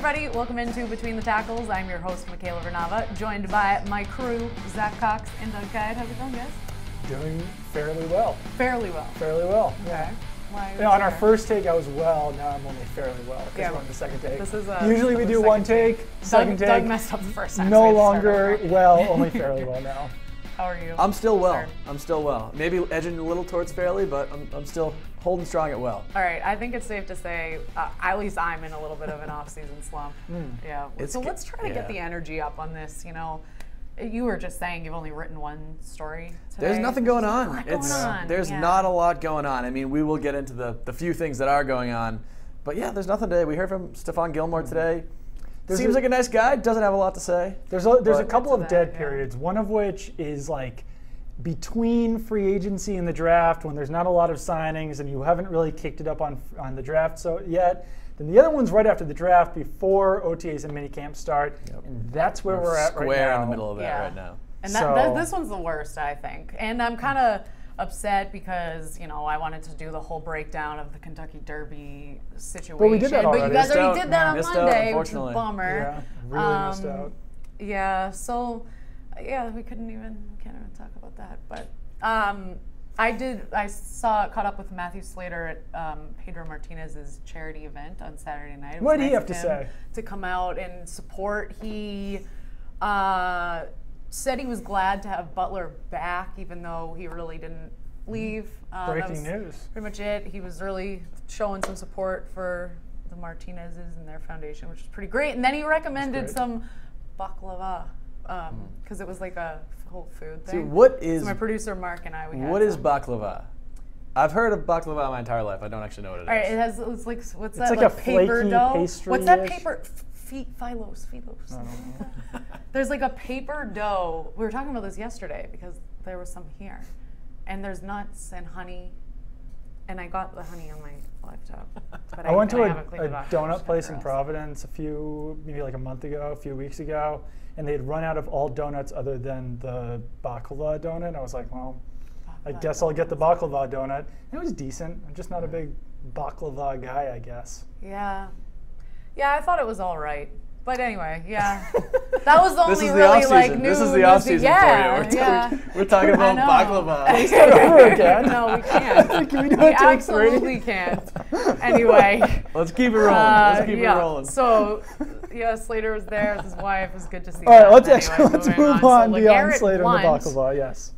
everybody, welcome into Between the Tackles. I'm your host, Michaela Vernava, joined by my crew, Zach Cox and Doug Guide. How's it going, guys? Doing fairly well. Fairly well. Fairly well. Okay. You know, on our first take, I was well. Now I'm only fairly well because we're on the second take. This is usually we do one take, second take. Doug messed up the first time. No longer well, only fairly well now. How are you? I'm still well. I'm still well. Maybe edging a little towards fairly, but I'm still holding strong at well. All right, I think it's safe to say, at least I'm in a little bit of an off-season slump. Yeah. So let's try to get the energy up on this. You know, you were just saying you've only written one story today. There's nothing going on. There's Yeah. not a lot going on. I mean, we will get into the few things that are going on, but yeah, there's nothing today. We heard from STEPHON Gilmore today. Seems like a nice guy. Doesn't have a lot to say. There's a couple of dead periods. One of which is like between free agency and the draft, when there's not a lot of signings and you haven't really kicked it up on the draft yet. Then the other one's right after the draft, before OTAs and minicamp start, and that's where we're at right now. Square in the middle of that right now. And this one's the worst, I think. And I'm kind of upset because, you know, I wanted to do the whole breakdown of the Kentucky Derby situation. But we did that already. But you guys already did that on Monday, which is a bummer. Yeah, really missed out. Yeah, so, yeah, we can't even talk about that. But I caught up with Matthew Slater at Pedro Martinez's charity event on Saturday night. What did he have to say? To come out and support. He said he was glad to have Butler back, even though he really didn't leave. Breaking news. Pretty much it. He was really showing some support for the Martinezes and their foundation, which is pretty great. And then he recommended some baklava, because it was like a whole food thing. So my producer Marc and I, what is baklava? I've heard of baklava my entire life. I don't actually know what it is. All right, it's like, what's that? It's like a paper flaky dough? pastry-ish. What's that paper? Philos. There's like a paper dough. We were talking about this yesterday because there was some here. And there's nuts and honey. And I got the honey on my laptop. But I went to a donut place in Providence maybe like a month ago, a few weeks ago, and they had run out of all donuts other than the baklava donut. I was like, well, I guess I'll get the baklava donut. It was decent. I'm just not a big baklava guy, I guess. Yeah. Yeah, I thought it was all right. But anyway, yeah. That was the only really like new. This is the off season for you. We're talking about baklava. Is that over again? No, we can't. Can we do we a take absolutely can't. Anyway. Let's keep it rolling. Let's keep it rolling. So, yeah, Slater was there with his wife. It was good to see. All right, let's move on beyond Slater and the baklava. Yes.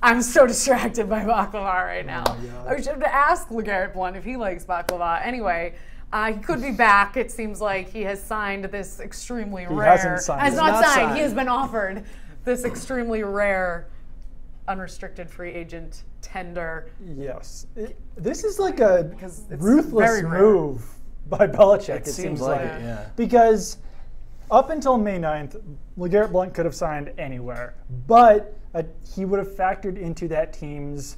I'm so distracted by baklava right now. I should have asked LeGarrette Blount if he likes baklava. Anyway, he could be back. It seems like he has signed this extremely rare. He hasn't signed. Has not signed. He has been offered this extremely rare unrestricted free agent tender. Yes. This is like a ruthless move by Belichick, it seems like. Yeah. Because up until May 9th, LeGarrette Blount could have signed anywhere, but he would have factored into that team's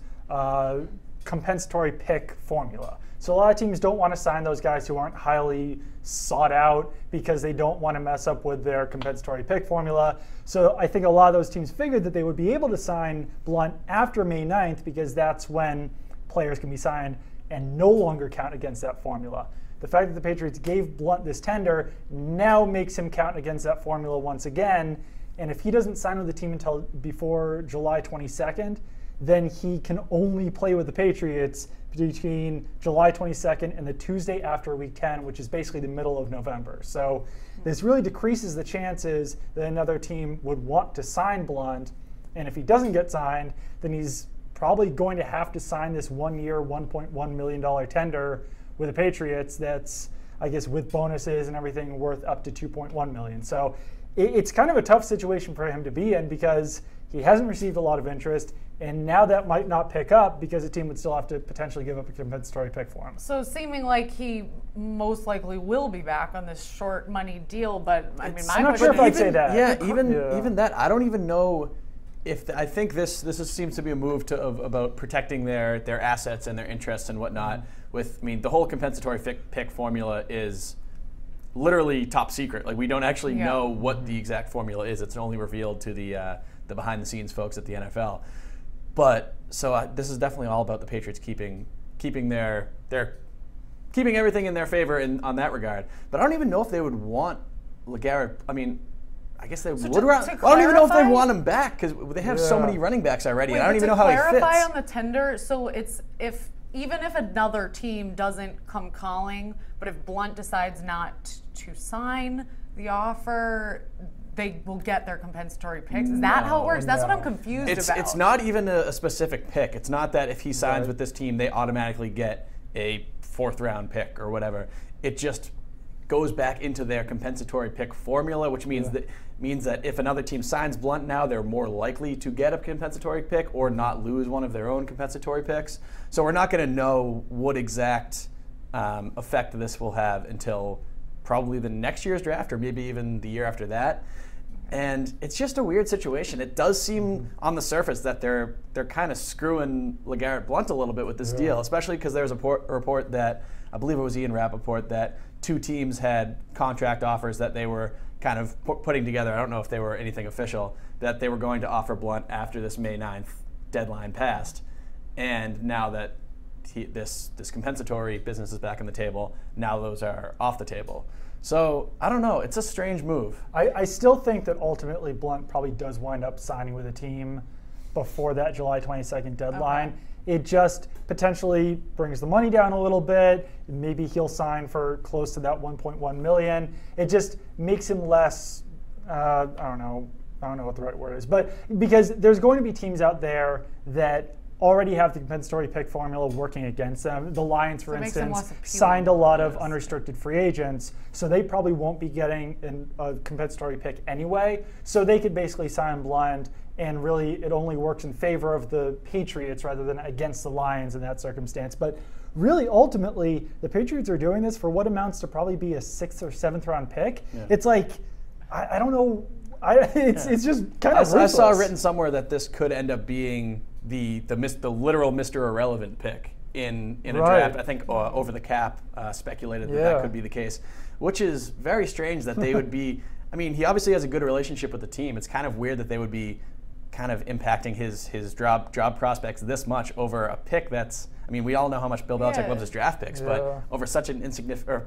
compensatory pick formula. So a lot of teams don't want to sign those guys who aren't highly sought out because they don't want to mess up with their compensatory pick formula. So I think a lot of those teams figured that they would be able to sign Blount after May 9th because that's when players can be signed and no longer count against that formula. The fact that the Patriots gave Blount this tender now makes him count against that formula once again. And if he doesn't sign with the team until before July 22nd, then he can only play with the Patriots between July 22nd and the Tuesday after Week 10, which is basically the middle of November. So this really decreases the chances that another team would want to sign Blount. And if he doesn't get signed, then he's probably going to have to sign this 1 year, $1.1 million tender with the Patriots that's, I guess, with bonuses and everything worth up to $2.1 million. So it's kind of a tough situation for him to be in because he hasn't received a lot of interest, and now that might not pick up because the team would still have to potentially give up a compensatory pick for him. So seeming like he most likely will be back on this short money deal, but I mean, I'm not sure if I'd say that. Yeah, even that. I don't even know if I think this seems to be a move about protecting their assets and their interests and whatnot. I mean, the whole compensatory pick formula is literally top secret. Like, we don't actually know what the exact formula is. It's only revealed to the behind-the-scenes folks at the NFL. But so this is definitely all about the Patriots keeping their keeping everything in their favor on that regard. But I don't even know if they would want LeGarrette. I mean, I guess they would. I don't even know if they want him back because they have so many running backs already. And I don't even know how he fits. To clarify on the tender, so it's even if another team doesn't come calling, but if Blount decides not to sign the offer, they will get their compensatory picks. Is that how it works? That's what I'm confused about. It's not even a specific pick. It's not that if he signs with this team, they automatically get a 4th round pick or whatever. It just goes back into their compensatory pick formula, which means that if another team signs Blount now, they're more likely to get a compensatory pick or not lose one of their own compensatory picks. So we're not going to know what exact effect this will have until probably the next year's draft or maybe even the year after that. And it's just a weird situation. It does seem on the surface that they're kind of screwing LeGarrette Blount a little bit with this deal, especially because there's a report that, I believe it was Ian Rappaport, that 2 teams had contract offers that they were kind of putting together. I don't know if they were anything official, that they were going to offer Blount after this May 9th deadline passed. And now that this compensatory business is back on the table, now those are off the table. So I don't know. It's a strange move. I still think that ultimately Blount probably does wind up signing with a team before that July 22nd deadline. Okay. It just potentially brings the money down a little bit. Maybe he'll sign for close to that 1.1 million. It just makes him less, I don't know what the right word is, but because there's going to be teams out there that already have the compensatory pick formula working against them. The Lions, for instance, signed a lot of unrestricted free agents, so they probably won't be getting a compensatory pick anyway. So they could basically sign Blount, and really it only works in favor of the Patriots rather than against the Lions in that circumstance. But really, ultimately, the Patriots are doing this for what amounts to probably be a 6th or 7th round pick. Yeah. It's like, I don't know. It's just kind of I saw written somewhere that this could end up being the literal Mr. Irrelevant pick in a draft. I think Over the Cap speculated that could be the case, which is very strange that they would be. I mean, he obviously has a good relationship with the team. It's kind of weird that they would be kind of impacting his job prospects this much over a pick that's. I mean, we all know how much Bill Belichick loves his draft picks, but over such an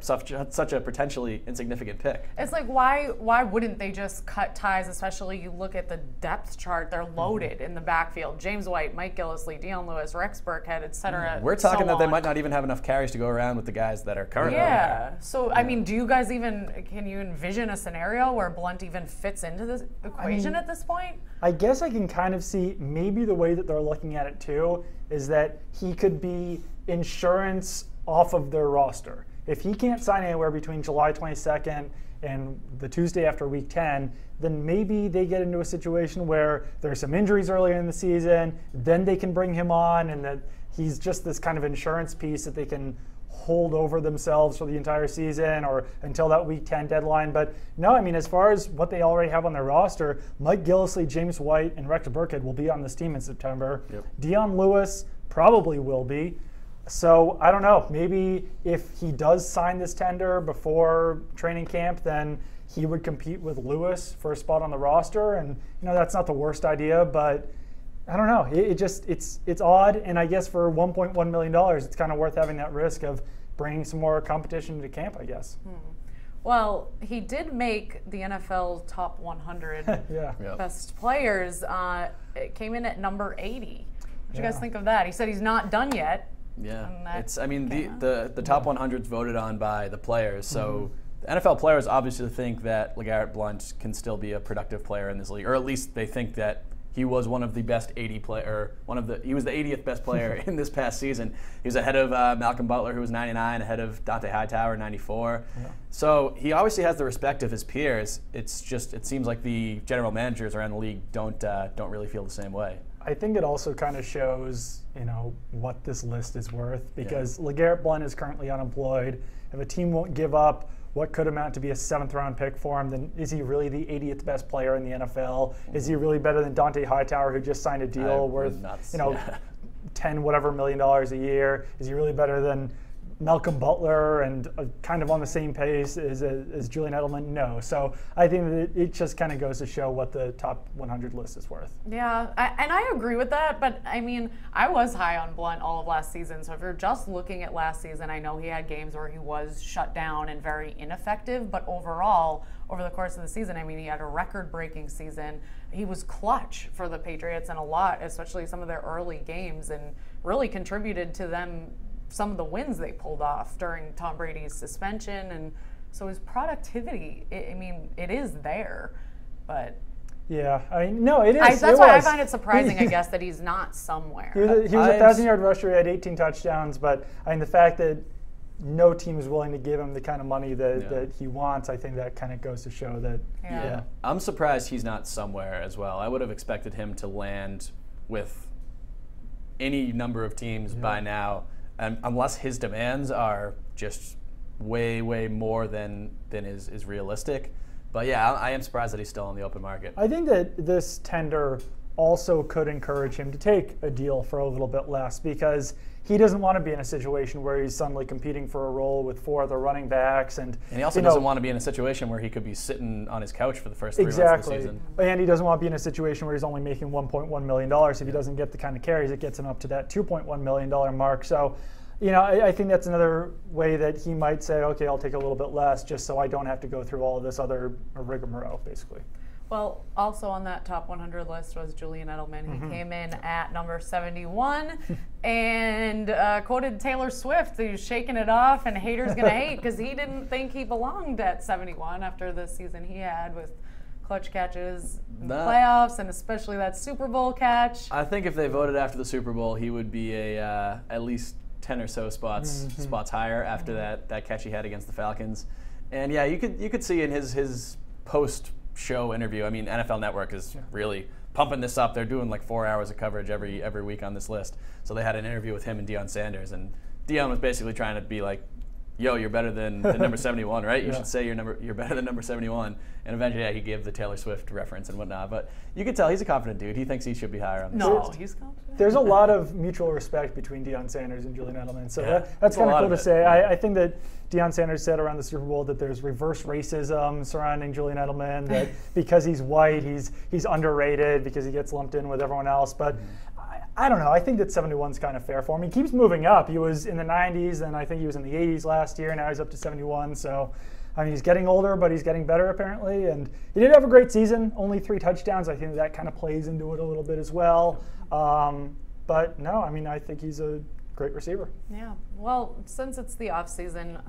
such a potentially insignificant pick. It's like, why wouldn't they just cut ties? Especially you look at the depth chart; they're loaded in the backfield. James White, Mike Gillislee, Dion Lewis, Rex Burkhead, etc. We're talking that they might not even have enough carries to go around with the guys that are currently there. So I mean, do you guys can you envision a scenario where Blount even fits into this equation at this point? I guess I can kind of see maybe the way that they're looking at it too is that he could be insurance off of their roster. If he can't sign anywhere between July 22nd and the Tuesday after week 10, then maybe they get into a situation where there's some injuries earlier in the season, then they can bring him on, and that he's just this kind of insurance piece that they can hold over themselves for the entire season or until that week 10 deadline. But no, I mean, as far as what they already have on their roster, Mike Gillislee, James White, and Rex Burkhead will be on this team in September. Dion Lewis probably will be. So I don't know, maybe if he does sign this tender before training camp, then he would compete with Lewis for a spot on the roster. And that's not the worst idea, but I don't know. It's odd, and I guess for $1.1 million, it's kind of worth having that risk of bringing some more competition to camp, I guess. Well, he did make the NFL top 100 best players. It came in at number 80. What do you guys think of that? He said he's not done yet. Yeah, I mean, the top 100's voted on by the players, so the NFL players obviously think that LeGarrette Blount can still be a productive player in this league, or at least they think that he was one of the best 80 player, he was the 80th best player in this past season. He was ahead of Malcolm Butler, who was 99, ahead of Dante Hightower, 94. So he obviously has the respect of his peers. It's just, it seems like the general managers around the league don't really feel the same way. I think it also kind of shows, what this list is worth, because LeGarrette Blount is currently unemployed. If a team won't give up what could amount to be a 7th round pick for him, then is he really the 80th best player in the NFL? Is he really better than Dante Hightower, who just signed a deal worth 10 whatever $million a year? Is he really better than Malcolm Butler and kind of on the same pace as Julian Edelman? No. So I think that it just kind of goes to show what the top 100 list is worth. Yeah, and I agree with that, but I mean, I was high on Blount all of last season, so if you're just looking at last season, I know he had games where he was shut down and very ineffective, but overall, over the course of the season, I mean, he had a record-breaking season. He was clutch for the Patriots in a lot, especially some of their early games, and really contributed to them some of the wins they pulled off during Tom Brady's suspension. And so his productivity, I mean, it is there, but yeah, I mean, no, it is. That's why I find it surprising, I guess, that he's not somewhere. He was a 1,000-yard rusher. He had 18 touchdowns, but I mean, the fact that no team is willing to give him the kind of money that he wants, I think that kind of goes to show that. Yeah. I'm surprised he's not somewhere as well. I would have expected him to land with any number of teams by now. Unless his demands are just way, way more than is realistic. But yeah, I am surprised that he's still on the open market. I think that this tender also could encourage him to take a deal for a little bit less, because he doesn't want to be in a situation where he's suddenly competing for a role with 4 other running backs. And he also doesn't want to be in a situation where he could be sitting on his couch for the first 3 months of the season. And he doesn't want to be in a situation where he's only making $1.1 million if he doesn't get the kind of carries that gets him up to that $2.1 million mark. So, I think that's another way that he might say, okay, I'll take a little bit less just so I don't have to go through all of this other rigmarole, basically. Well, also on that top 100 list was Julian Edelman. He came in at number 71 and quoted Taylor Swift. He was shaking it off, and haters going to hate because he didn't think he belonged at 71 after the season he had with clutch catches in the playoffs, and especially that Super Bowl catch. I think if they voted after the Super Bowl, he would be at least 10 or so spots higher after that catch he had against the Falcons. And yeah, you could see in his post-show interview, I mean, NFL Network is really pumping this up. They're doing like 4 hours of coverage every week on this list. So they had an interview with him and Deion Sanders, and Deion was basically trying to be like, yo, you're better than number 71, right? You should say you're better than number 71. And eventually, he gave the Taylor Swift reference and whatnot. But you can tell he's a confident dude. He thinks he should be higher on this list. No, he's confident. There's a lot of mutual respect between Deion Sanders and Julian Edelman. So that's kind of cool to say. I think that Deion Sanders said around the Super Bowl that there's reverse racism surrounding Julian Edelman, that because he's white, he's underrated because he gets lumped in with everyone else. But I don't know. I think that 71's kind of fair for him. He keeps moving up. He was in the 90s, and I think he was in the 80s last year. Now he's up to 71. So, I mean, he's getting older, but he's getting better apparently. And he did have a great season. Only 3 touchdowns. I think that kind of plays into it a little bit as well. But no, I mean, I think he's a great receiver. Yeah. Well, since it's the off season,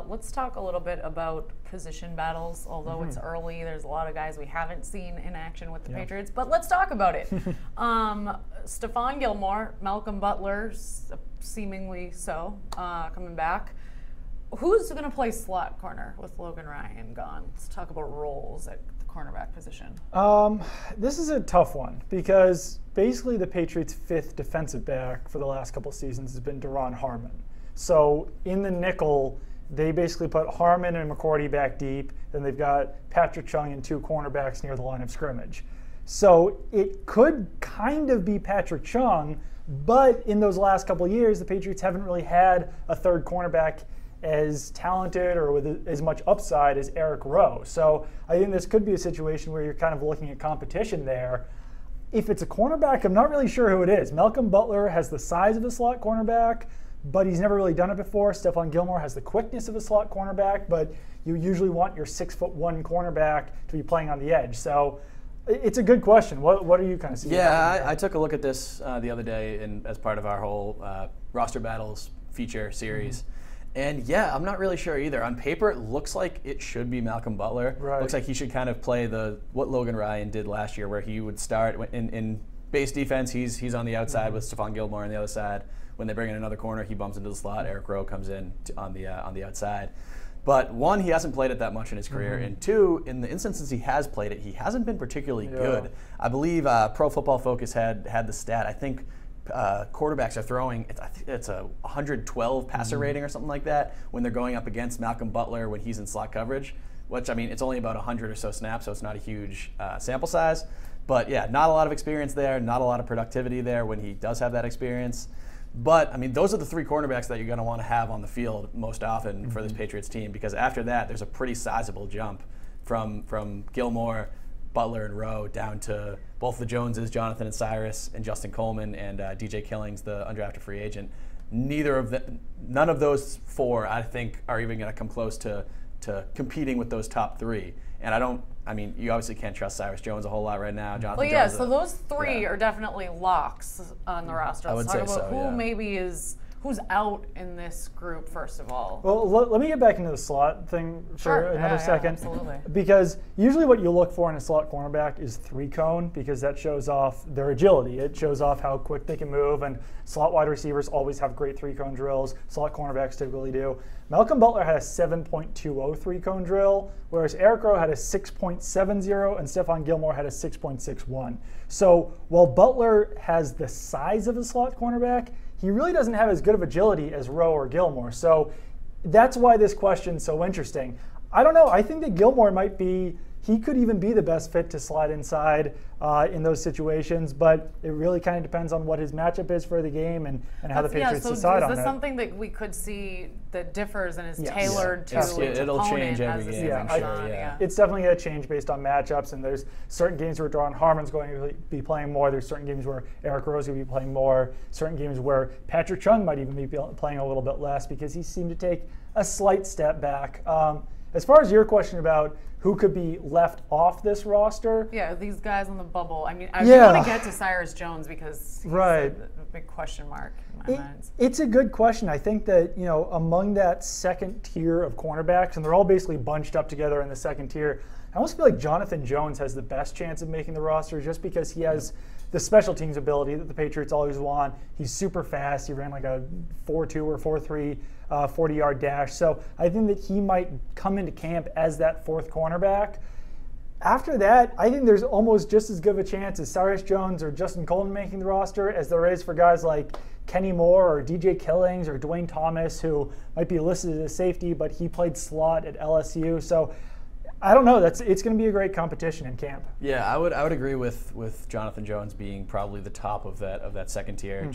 let's talk a little bit about position battles. Although it's early, there's a lot of guys we haven't seen in action with the Patriots, but let's talk about it. STEPHON Gilmore, Malcolm Butler, seemingly so, coming back. Who's going to play slot corner with Logan Ryan gone? Let's talk about roles at the cornerback position. This is a tough one because basically the Patriots' 5th defensive back for the last couple of seasons has been Deron Harmon. So in the nickel, they basically put Harmon and McCourty back deep. Then they've got Patrick Chung and 2 cornerbacks near the line of scrimmage. So it could kind of be Patrick Chung, but in those last couple of years, the Patriots haven't really had a 3rd cornerback as talented or with as much upside as Eric Rowe. So I think this could be a situation where you're kind of looking at competition there. If it's a cornerback, I'm not really sure who it is. Malcolm Butler has the size of a slot cornerback, but he's never really done it before. STEPHON Gilmore has the quickness of a slot cornerback, but you usually want your 6'1" cornerback to be playing on the edge. So it's a good question. What are you kind of seeing? Yeah, I took a look at this the other day as part of our whole roster battles feature series. And yeah, I'm not really sure either. On paper, it looks like it should be Malcolm Butler. Right. Looks like he should kind of play what Logan Ryan did last year, where he would start in base defense. He's on the outside with STEPHON Gilmore on the other side. When they bring in another corner, he bumps into the slot. Eric Rowe comes in on the outside. But 1, he hasn't played it that much in his career, and 2, in the instances he has played it, he hasn't been particularly good. I believe Pro Football Focus had the stat. I think quarterbacks are throwing, it's a 112 passer rating or something like that when they're going up against Malcolm Butler when he's in slot coverage, which, I mean, it's only about 100 or so snaps, so it's not a huge sample size. But yeah, not a lot of experience there, not a lot of productivity there when he does have that experience. But I mean, those are the three cornerbacks that you're going to want to have on the field most often for this Patriots team, because after that, there's a pretty sizable jump from Gilmore, Butler, and Rowe down to both the Joneses, Jonathan and Cyrus, and Justin Coleman, and DJ Killings, the undrafted free agent. None of those four, I think, are even going to come close to competing with those top three. And I mean, you obviously can't trust Cyrus Jones a whole lot right now. Jonathan Well, yeah, Jones, so those three are definitely locks on the roster. I would Let's talk say about so, who yeah. maybe who's out in this group, first of all. Well, let me get back into the slot thing for another second. Absolutely. Because usually what you look for in a slot cornerback is 3-cone, because that shows off their agility. It shows off how quick they can move, and slot wide receivers always have great 3-cone drills. Slot cornerbacks typically do. Malcolm Butler had a 7.20 3-cone drill, whereas Eric Rowe had a 6.70, and Stephon Gilmore had a 6.61. So while Butler has the size of a slot cornerback, he really doesn't have as good of agility as Rowe or Gilmore. So that's why this question's so interesting. I don't know. I think that Gilmore he could even be the best fit to slide inside in those situations, but it really kind of depends on what his matchup is for the game and how the Patriots decide on it. Is this something that we could see that differs and is Yes. tailored to It'll change every game, I'm sure, yeah. It's definitely going to change based on matchups, and there's certain games where Daron Harmon's going to be playing more. There's certain games where Eric Rowe's going to be playing more. Certain games where Patrick Chung might even be playing a little bit less because he seemed to take a slight step back. As far as your question about who could be left off this roster, yeah, these guys on the bubble. I mean, I do want to get to Cyrus Jones because he's a big question mark in my mind. It's a good question. I think that, among that second tier of cornerbacks, and they're all basically bunched up together in the second tier, I almost feel like Jonathan Jones has the best chance of making the roster just because he has the special teams ability that the Patriots always want. He's super fast. He ran like a 4.2 or 4.3 40-yard dash. So I think that he might come into camp as that fourth cornerback. After that, I think there's almost just as good of a chance as Cyrus Jones or Justin Coleman making the roster as there is for guys like Kenny Moore or DJ Killings or Dwayne Thomas, who might be listed as a safety, but he played slot at LSU. So I don't know. It's going to be a great competition in camp. Yeah, I would agree with Jonathan Jones being probably the top of that second tier.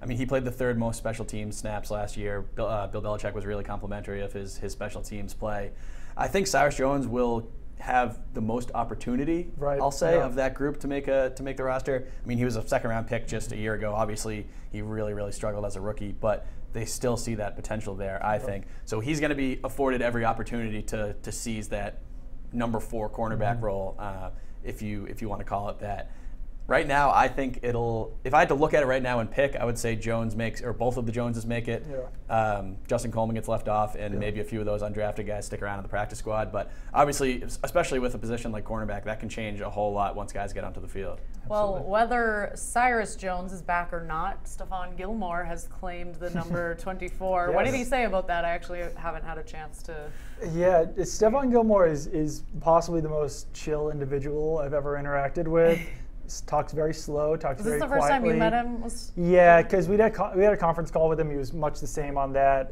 He played the third most special teams snaps last year. Bill Belichick was really complimentary of his special teams play. I think Cyrus Jones will have the most opportunity, I'll say, of that group to make the roster. I mean, he was a second-round pick just a year ago. Obviously, he really, really struggled as a rookie, but they still see that potential there, I think. So he's going to be afforded every opportunity to seize that number 4 cornerback role, if you want to call it that. Right now, I think if I had to look at it right now and pick, I would say Jones makes, or both of the Joneses make it. Yeah. Justin Coleman gets left off, and maybe a few of those undrafted guys stick around in the practice squad. But obviously, especially with a position like cornerback, that can change a whole lot once guys get onto the field. Well, whether Cyrus Jones is back or not, Stephon Gilmore has claimed the number 24. Yes. What did he say about that? I actually haven't had a chance to. Yeah, Stephon Gilmore is possibly the most chill individual I've ever interacted with. Talks very slow, talks very quietly. Was this the first time you met him? Yeah, because we had a conference call with him. He was much the same on that.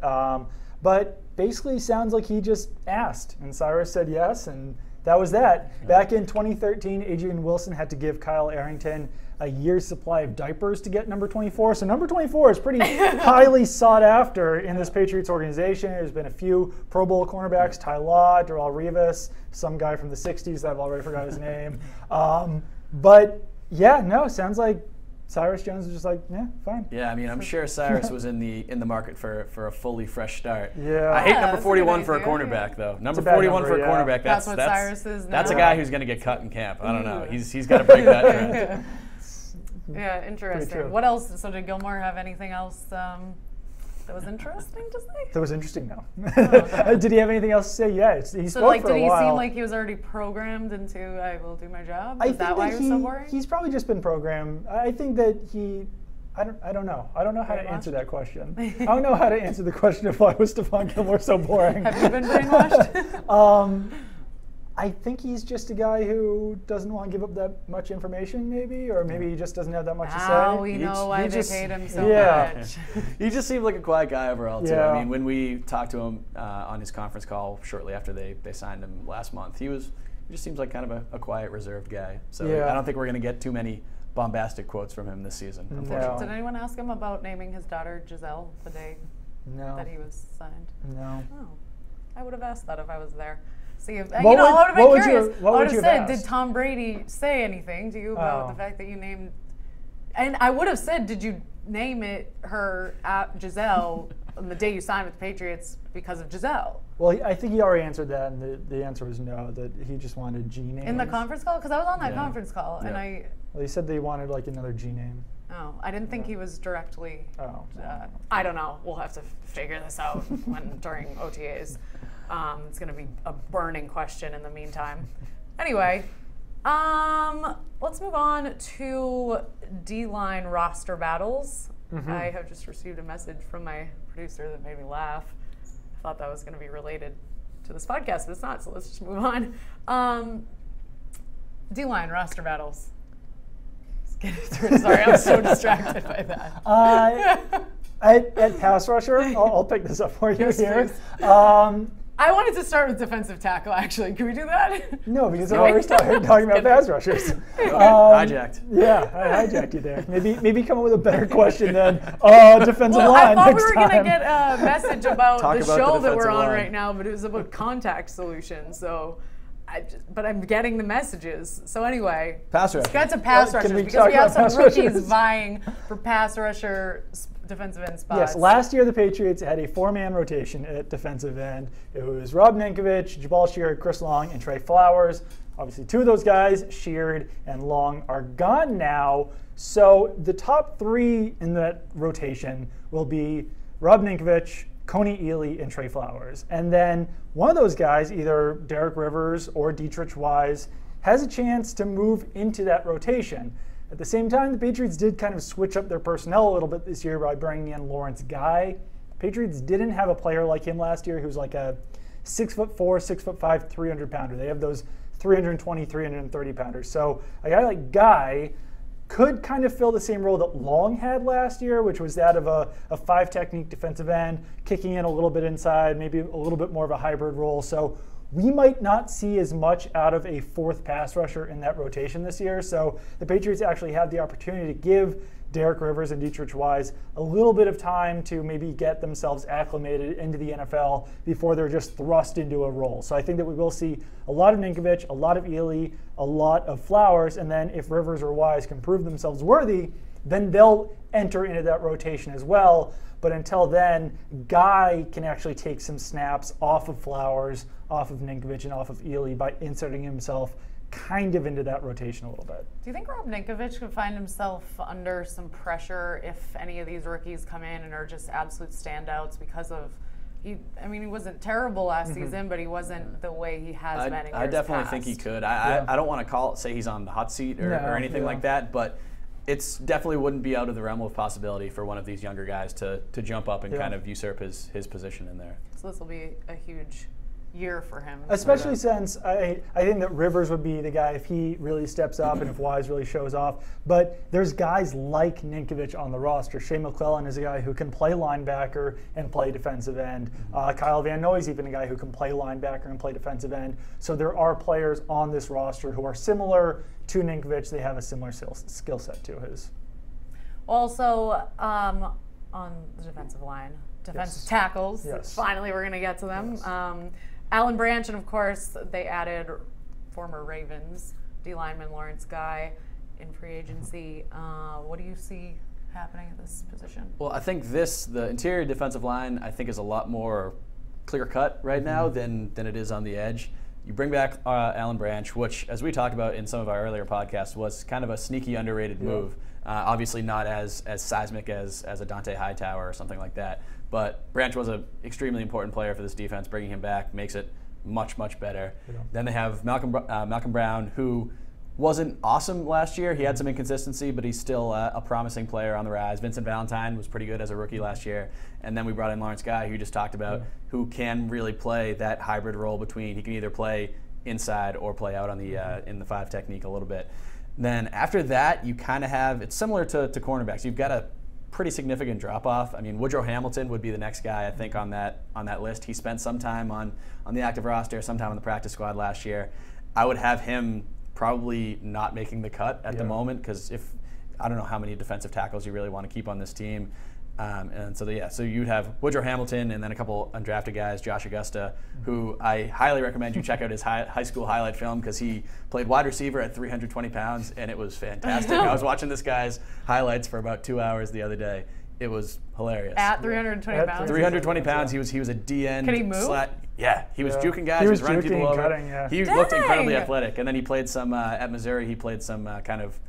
But basically sounds like he just asked, and Cyrus said yes, and that was that. Yeah. Back in 2013, Adrian Wilson had to give Kyle Arrington a year's supply of diapers to get number 24. So number 24 is pretty highly sought after in this Patriots organization. There's been a few Pro Bowl cornerbacks, Ty Law, Darrelle Revis, some guy from the 60s that I've already forgot his name. But yeah, no, sounds like Cyrus Jones was just like, yeah, fine. Yeah, I mean, I'm sure Cyrus was in the market for a fully fresh start. Yeah. I hate number 41 for a cornerback, though. Number 41 for a cornerback, that's what Cyrus is now. That's a guy who's going to get cut in camp. I don't know. He's got to break that trend. Yeah, interesting. What else? So did Gilmore have anything else that was interesting to say? That was interesting, no. Oh. Did he have anything else to say? Yeah, he spoke for a while. Did he seem like he was already programmed into, I will do my job? Is that why he was so boring? He's probably just been programmed. I think that I don't know. I don't know how to answer that question. I don't know how to answer the question of why was Stephon Gilmore so boring. Have you been brainwashed? I think he's just a guy who doesn't want to give up that much information, maybe, or maybe he just doesn't have that much to say. Now we know why they hate him so much. He just seemed like a quiet guy overall, too. Yeah. I mean, when we talked to him on his conference call shortly after they signed him last month, he just seems like kind of a quiet, reserved guy. So I don't think we're going to get too many bombastic quotes from him this season, unfortunately. Did anyone ask him about naming his daughter Giselle the day that he was signed? No. Oh, I would have asked that if I was there. See if What I would have been would curious. what I would would you have have said, asked? did Tom Brady say anything to you about the fact that you named? And I would have said, did you name her Giselle on the day you signed with the Patriots because of Giselle? Well, I think he already answered that, and the answer was no, that he just wanted G names. In the conference call? Because I was on that conference call, and Well, he said they wanted like another G name. Oh, I didn't think he was directly. Oh. I don't know. We'll have to figure this out during OTAs. It's going to be a burning question in the meantime. Anyway, let's move on to D-line roster battles. I have just received a message from my producer that made me laugh. I thought that was going to be related to this podcast, but it's not, so let's just move on. D-line roster battles. Let's get into it. Sorry, I'm so distracted by that. At pass rusher, I'll pick this up for you here. I wanted to start with defensive tackle, actually. Can we do that? No, because I've already started talking about pass rushers. Hijacked. Yeah, I hijacked you there. Maybe come up with a better question than defensive line I thought we next were going to time. get a message about the show that we're on line. right now, but it was about contact solutions. So, but I'm getting the messages. So anyway, Pass rusher. let's get to pass rushers we because talk we have about some pass rookies rushers? vying for pass rusher defensive end spots. Yes, last year the Patriots had a 4-man rotation at defensive end. It was Rob Ninkovich, Jabal Sheard, Chris Long, and Trey Flowers. Obviously, 2 of those guys, Sheard and Long, are gone now. So the top 3 in that rotation will be Rob Ninkovich, Coney Ealy, and Trey Flowers. And then one of those guys, either Derek Rivers or Dietrich Wise, has a chance to move into that rotation. At the same time, the Patriots did kind of switch up their personnel a little bit this year by bringing in Lawrence Guy. Patriots didn't have a player like him last year who's like a 6'4", 6'5", 300-pounder. They have those 320, 330-pounders. So a guy like Guy could kind of fill the same role that Long had last year, which was that of a 5-technique defensive end, kicking in a little bit inside, maybe a little bit more of a hybrid role. So we might not see as much out of a 4th pass rusher in that rotation this year. So the Patriots actually have the opportunity to give Derek Rivers and Dietrich Wise a little bit of time to maybe get themselves acclimated into the NFL before they're just thrust into a role. So I think that we will see a lot of Ninkovich, a lot of Ealy, a lot of Flowers, and then if Rivers or Wise can prove themselves worthy, then they'll enter into that rotation as well. But until then, Guy can actually take some snaps off of Flowers, off of Ninkovich, and off of Ealy by inserting himself kind of into that rotation a little bit. Do you think Rob Ninkovich could find himself under some pressure if any of these rookies come in and are just absolute standouts because of he wasn't terrible last season, but he wasn't the way he has been in years I definitely past. think he could. I don't want to say he's on the hot seat or anything like that, but it's definitely wouldn't be out of the realm of possibility for one of these younger guys to jump up and kind of usurp his position in there. So this will be a huge year for him. Especially since I think that Rivers would be the guy if he really steps up and if Wise really shows off. But there's guys like Ninkovich on the roster. Shea McClellan is a guy who can play linebacker and play defensive end. Kyle Van Noy is even a guy who can play linebacker and play defensive end. So there are players on this roster who are similar to Ninkovich. They have a similar skill set to his. Also, on the defensive line, defensive tackles. Yes. Finally, we're going to get to them. Alan Branch, and of course, they added former Ravens D lineman Lawrence Guy in free agency. What do you see happening at this position? Well, I think the interior defensive line, I think is a lot more clear-cut right now than it is on the edge. You bring back Alan Branch, which, as we talked about in some of our earlier podcasts, was kind of a sneaky, underrated move. Obviously not as seismic as a Dante Hightower or something like that. But Branch was an extremely important player for this defense. Bringing him back makes it much, much better. Then they have Malcolm Brown, who wasn't awesome last year. He had some inconsistency, but he's still a promising player on the rise. Vincent Valentine was pretty good as a rookie last year. And then we brought in Lawrence Guy, who you just talked about, who can really play that hybrid role between, he can either play inside or play out on the in the 5 technique a little bit. Then after that, you kind of have, it's similar to cornerbacks. You've got a pretty significant drop-off. I mean, Woodrow Hamilton would be the next guy, I think, on that list. He spent some time on the active roster, some time on the practice squad last year. I would have him probably not making the cut at the moment, because I don't know how many defensive tackles you really want to keep on this team. And so, so you'd have Woodrow Hamilton and then a couple undrafted guys, Josh Augusta, who I highly recommend you check out his high school highlight film because he played wide receiver at 320 pounds, and it was fantastic. I was watching this guy's highlights for about 2 hours the other day. It was hilarious. At 320 pounds? 320 pounds. He was a DN. Can he move? Yeah, he was juking guys. He was running people over. Cutting, He looked incredibly athletic. And then he played some, at Missouri, he played some kind of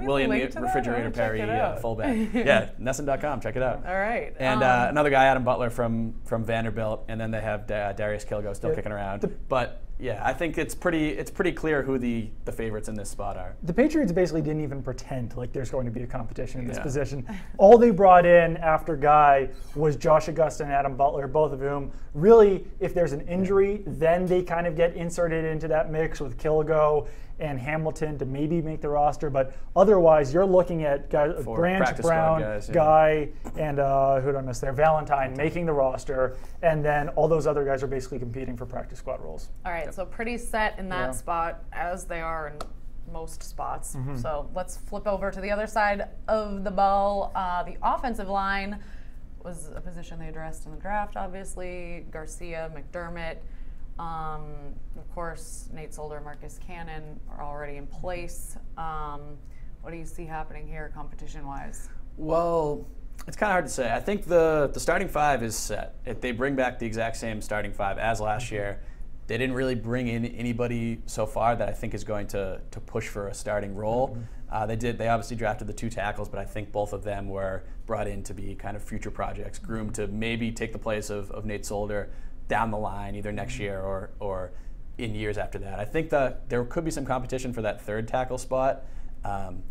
William Refrigerator Perry fullback. Yeah, Nesson.com. Check it out. All right. And another guy, Adam Butler from Vanderbilt, and then they have Darius Kilgo still kicking around. But yeah, I think it's pretty clear who the favorites in this spot are. The Patriots basically didn't even pretend like there's going to be a competition in this position. All they brought in after Guy was Josh Augusta and Adam Butler, both of whom really, if there's an injury, then they kind of get inserted into that mix with Kilgo and Hamilton to maybe make the roster, but otherwise you're looking at guys, Branch, Brown, guys, Guy, and who did I miss there? Valentine making the roster, and then all those other guys are basically competing for practice squad roles. All right, so pretty set in that spot, as they are in most spots. So let's flip over to the other side of the ball. The offensive line was a position they addressed in the draft, obviously. Garcia, McDermott. Of course, Nate Solder, Marcus Cannon are already in place. What do you see happening here competition-wise? Well, it's kind of hard to say. I think the starting five is set. If they bring back the exact same starting five as last year, they didn't really bring in anybody so far that I think is going to push for a starting role. They obviously drafted the 2 tackles, but I think both of them were brought in to be kind of future projects, groomed to maybe take the place of Nate Solder down the line, either next year or in years after that. I think that there could be some competition for that 3rd tackle spot.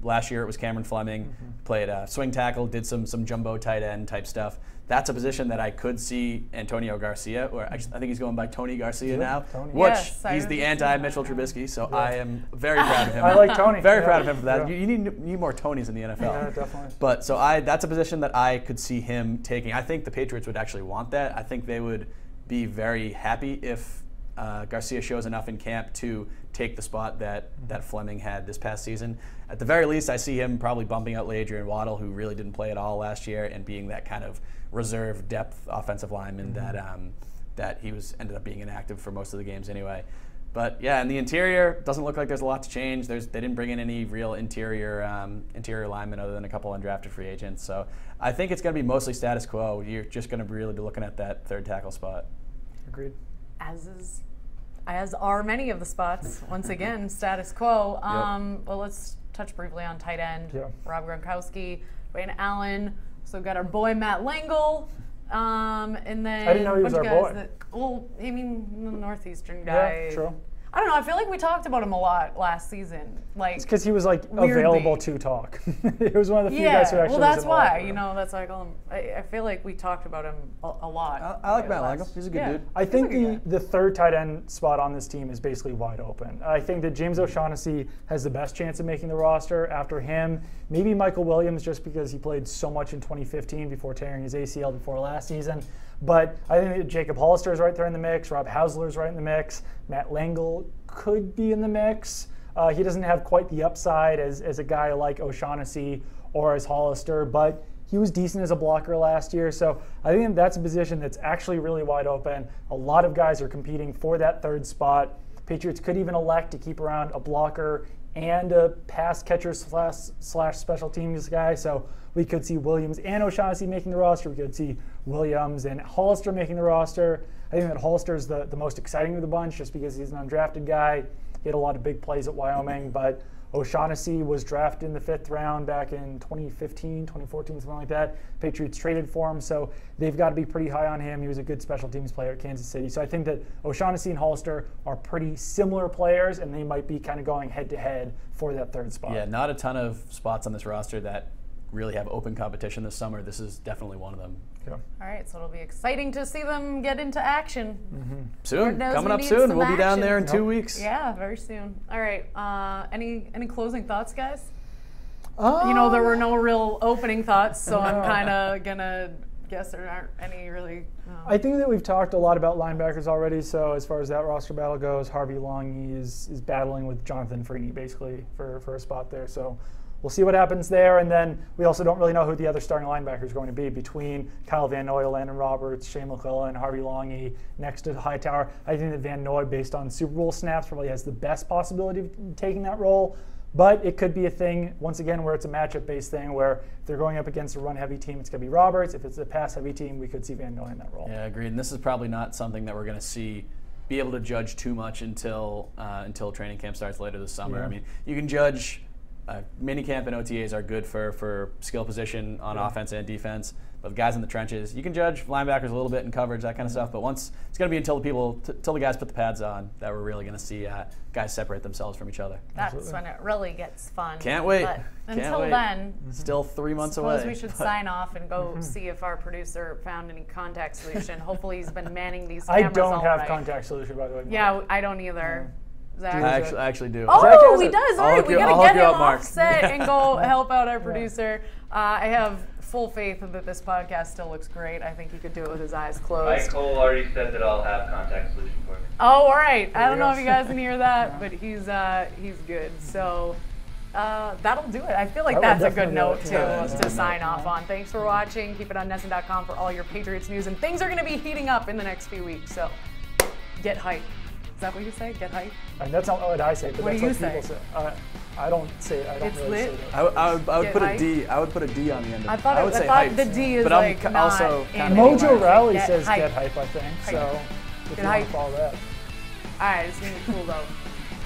Last year it was Cameron Fleming, played swing tackle, did some jumbo tight end type stuff. That's a position that I could see Antonio Garcia, or I think he's going by Tony Garcia now, which he's the anti-Mitchell Trubisky, so I am very proud of him. I like Tony. Very proud of him for that. You need more Tonys in the NFL. Yeah, definitely. But so that's a position that I could see him taking. I think the Patriots would actually want that. I think they would be very happy if Garcia shows enough in camp to take the spot that Fleming had this past season. At the very least, I see him probably bumping out Adrian Waddle, who really didn't play at all last year, and being that kind of reserve depth offensive lineman that he ended up being inactive for most of the games anyway. But yeah, in the interior, doesn't look like there's a lot to change. They didn't bring in any real interior linemen other than a couple undrafted free agents. So I think it's going to be mostly status quo. You're just going to really be looking at that 3rd tackle spot. Agreed. As are many of the spots. Once again, status quo. Well, let's touch briefly on tight end. Rob Gronkowski, Wayne Allen. So we've got our boy Matt Langle. And then I didn't know he was our boy. The Northeastern guy. Yeah, true. I don't know. I feel like we talked about him a lot last season. It's because he was available to talk. It was one of the few guys who actually. Well, that's why. That's why I call him. I feel like we talked about him a lot. I like Matt Langle. He's a good dude. I think the 3rd tight end spot on this team is basically wide open. I think that James O'Shaughnessy has the best chance of making the roster. After him, maybe Michael Williams, just because he played so much in 2015 before tearing his ACL before last season. But I think that Jacob Hollister is right there in the mix. Rob Hausler is right in the mix. Matt Langle could be in the mix. He doesn't have quite the upside as a guy like O'Shaughnessy or as Hollister, but he was decent as a blocker last year. So I think that's a position that's actually really wide open. A lot of guys are competing for that 3rd spot. Patriots could even elect to keep around a blocker and a pass catcher slash special teams guy. So we could see Williams and O'Shaughnessy making the roster. We could see Williams and Hollister making the roster. I think that Hollister is the most exciting of the bunch just because he's an undrafted guy. He had a lot of big plays at Wyoming, but O'Shaughnessy was drafted in the 5th round back in 2015, 2014, something like that. Patriots traded for him, so they've got to be pretty high on him. He was a good special teams player at Kansas City. So I think that O'Shaughnessy and Hollister are pretty similar players, and they might be kind of going head-to-head for that 3rd spot. Yeah, not a ton of spots on this roster that really have open competition this summer. This is definitely one of them. Yeah. All right, so it'll be exciting to see them get into action. Soon, coming up soon. We'll be down there in 2 weeks. Yeah, very soon. All right, any closing thoughts, guys? There were no real opening thoughts, so I'm kind of gonna guess there aren't any really. I think that we've talked a lot about linebackers already. So as far as that roster battle goes, Harvey Long is battling with Jonathan Freeney basically for a spot there. So we'll see what happens there. And then we also don't really know who the other starting linebacker is going to be between Kyle Van Noy, Landon Roberts, Shane McClellan, Harvey Longy next to Hightower. I think that Van Noy, based on Super Bowl snaps, probably has the best possibility of taking that role. But it could be a thing, once again, where it's a matchup-based thing where if they're going up against a run-heavy team, it's going to be Roberts. If it's a pass-heavy team, we could see Van Noy in that role. Yeah, agreed. And this is probably not something that we're going to be able to judge too much until training camp starts later this summer. Yeah. I mean, you can judge minicamp and OTAs are good for skill position on offense and defense. But guys in the trenches, you can judge linebackers a little bit in coverage, that kind of stuff. But once it's going to be until the guys put the pads on that we're really going to see guys separate themselves from each other. That's when it really gets fun. Can't wait. But Can't until wait. then, Still 3 months away. suppose we should sign off and go see if our producer found any contact solution. Hopefully he's been manning these cameras I don't all have night. contact solution, by the way. Yeah, I don't either. Zach. I actually do. Oh, Zach he has does. All I'll right, hook we you- got to I'll get hook you him up, Marc. off set and go help out our producer. I have full faith that this podcast still looks great. I think he could do it with his eyes closed. Cole already said that I'll have contact solution for it. Oh, all right. I don't we know go. if you guys can hear that, but he's good. So that'll do it. I feel like That will that's a good definitely note do it. to sign off on. Thanks for watching. Keep it on NESN.com for all your Patriots news, and things are going to be heating up in the next few weeks. So get hype. Is that what you say? Get hype? And that's not what I say, but What that's do what you people say? say. I don't say it. I don't It's really lit. say that. I would Get put hype? a D. I would put a D on the end of it. I thought, would say I thought hyped, the D is but like I'm not also in kind of anywhere. Mojo Rally Get says hype. get hype, I think. Hype. So if Get you want hype. to follow that. All right, it's going to be cool though.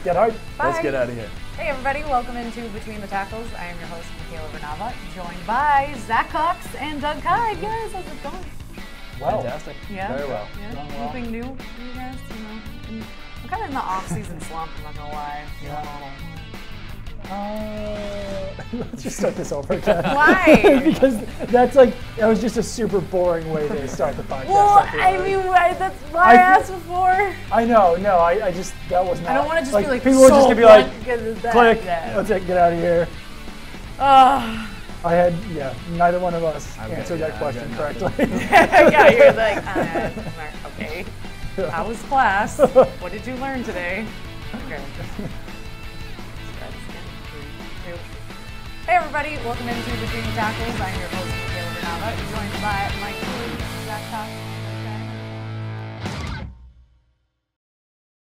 Get hype. Let's Bye. get out of here. Hey everybody, welcome into Between the Tackles. I am your host, Michaela Bernava, joined by Zach Cox and Doug Hyde. Guys, how's it going? Well, Fantastic. Yeah? Very well. Yeah? Going well. Anything new for you guys? I'm kind of in the off-season slump, I'm not going to lie. let's just start this over again. Why? Because that was just a super boring way to start the podcast. Well, feel I like. mean, that's why I asked before. I know, no, I just, that was not. I don't want to just be like, people were just so gonna be like, what good is that? click, Yeah. let's get out of here. Ugh. Neither one of us I've answered got- that yeah, question I've got correctly. Yeah, you're like, okay. How was class? What did you learn today? Okay. Hey everybody, welcome into Between the Tackles. I'm your host, Michaela Bernava, joined by Mike.